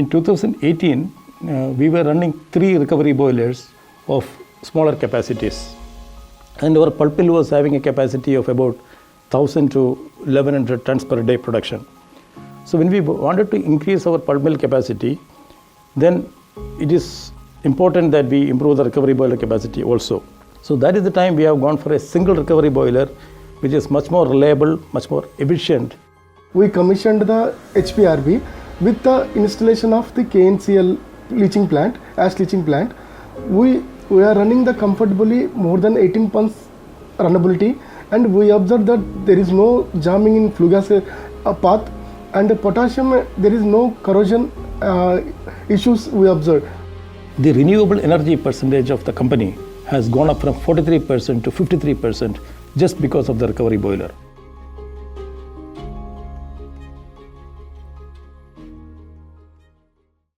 In 2018, we were running 3 recovery boilers of smaller capacities. And our pulp mill was having a capacity of about 1,000 to 1,100 tons per day production. So when we wanted to increase our pulp mill capacity, then it is important that we improve the recovery boiler capacity also. So that is the time we have gone for a single recovery boiler, which is much more reliable, much more efficient. We commissioned the HPRB with the installation of the KNCL leaching plant, ash leaching plant. We are running the comfortably more than 18 tons runnability, and we observed that there is no jamming in flue gas path, and the potassium there is no corrosion issues we observed. The renewable energy percentage of the company has gone up from 43% to 53% just because of the recovery boiler.